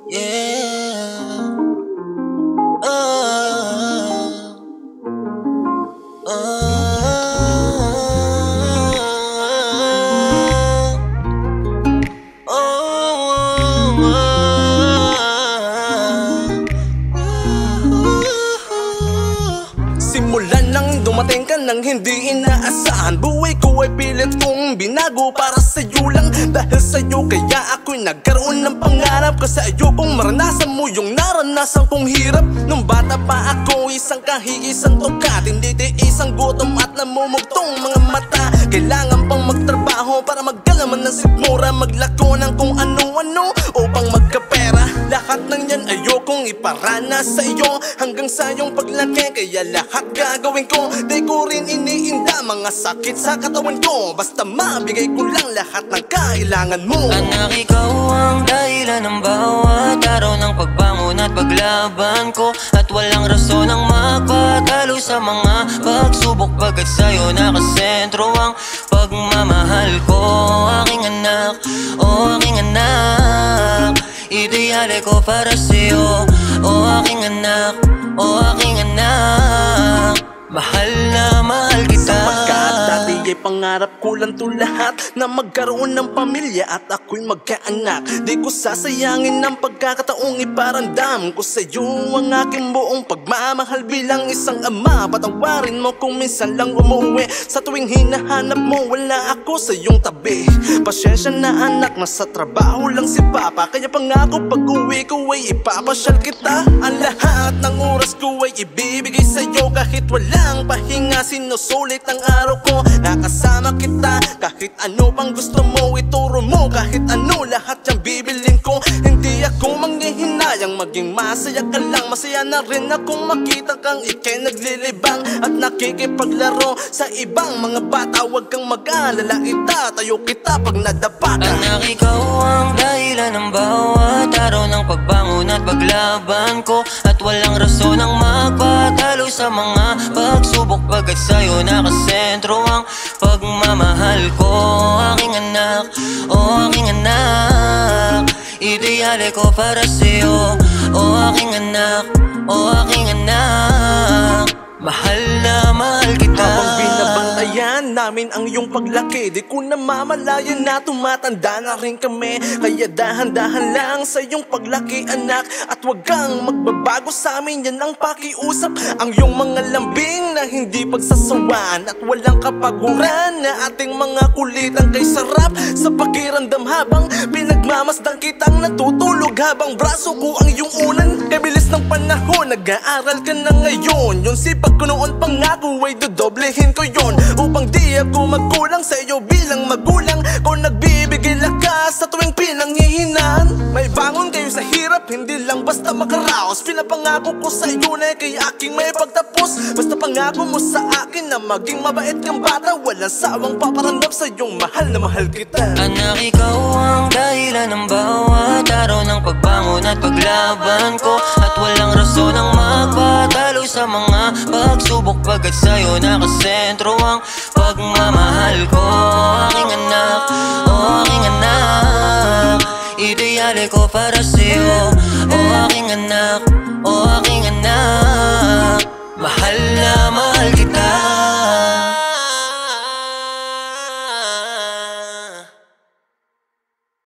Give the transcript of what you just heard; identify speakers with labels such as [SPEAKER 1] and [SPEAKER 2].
[SPEAKER 1] Yeah. Oh. Simulan nang dumating ka nang hindi inaasahan. Buhay ko ay pilit kong binago para sa'yo lang. Dahil sa'yo kaya ako'y nagkaroon ng pangarap. Kasi ayokong maranasan mo yung naranasan kong hirap. Nung bata pa ako, isang kahigisang tukat. Hindi isang gutom at namumugtong mga mata. Kailangan pang magtrabaho para maggalaman ng sikmura. Maglako ng kung ano-ano upang magkapera. Lahat ng yan ayokong iparanas sa iyo hanggang sa iyong paglaki. Kaya lahat gagawin ko, di ko rin iniinda mga sakit sa katawan ko. Basta mabigay ko lang lahat ng kailangan mo.
[SPEAKER 2] Anak, ikaw ang dahilan ng bawat araw ng pagbangon at paglaban ko. At walang rason ang magpatalo sa mga pagsubok. Pagkat sa'yo nakasentro ang pagmamahal ko. Aking anak, oh aking anak, ideale ko para sa'yo. Oh aking anak, oh aking anak, mahal na mahal kita.
[SPEAKER 1] Sapagkat dati ay pangarap ko lang to lahat, na magkaroon ng pamilya at ako'y magkaanak. Di ko sasayangin ang pagkakataong iparandam ko sa'yo ang aking buong pagmamahal bilang isang ama. Patawarin mo kung minsan lang umuwi sa tuwing hinahanap mo wala ako sa iyong tabi. Pasyensya na anak, nasa trabaho lang si Papa. Kaya pangako pag uwi ko ay ipapasyal kita. Ang lahat ng oras ko ay ibibigay sa'yo kahit walang pahinga. Sinusulit ang araw ko, nakasama kita. Kahit ano pang gusto mo, ituro mo. Kahit ano, lahat yung bibilin ko. Hindi ako manghihinayang maging masaya ka lang. Masaya na rin akong makita kang ikay naglilibang at nakikipaglaro sa ibang mga bata. Huwag kang mag-alala, itatayo kita pag nadapa ka.
[SPEAKER 2] Anak, ikaw ang dahilan ng bawat araw ng pagbangon at paglaban ko. At walang rason ang magpatalo sa mga pagsubok. Pagkat sa'yo nakasentro ang pagmamahal ko. Aking anak, oh aking anak, ideale ko para sa'yo. Oh aking anak, oh aking anak, mahal na mahal kita.
[SPEAKER 1] Habang binabantayan namin ang iyong paglaki, di ko namamalayan na tumatanda na rin kami. Kaya dahan-dahan lang sa iyong paglaki anak, at wag kang magbabago sa amin, yan ang pakiusap. Ang iyong mga lambing na hindi pagsasawaan at walang kapaguran na ating mga kulitan kay sarap sa pakiramdam. Habang pinagmamasdan kitang natutulog, habang braso ko ang iyong unan. Kay bilis ng panahon, nag-aaral ka na ngayon. Yung sipag ko noon pangako ay dodoblehin ko yon, upang di ako magkulang sa iyo bilang magulang ko. Nagbibigay lakas sa tuwing pinanghihinaan. May bangon kayo sa hirap, hindi lang basta makaraos. Pinapangako ko sa iyo na kay aking may pagtapos. Basta pangako mo sa akin na maging mabait kang bata. Walang sawang paparamdam sa iyong mahal na mahal kita.
[SPEAKER 2] Anak, ikaw ang dahilan ng bawat araw ng pagbangon at paglaban ko. At walang rason ang magpatalo sa mga pagsubok. Pagkat sa'yo nakasentro ang pagmamahal ko. Aking anak, oh aking anak, ideale ko para sa'yo. Oh aking anak,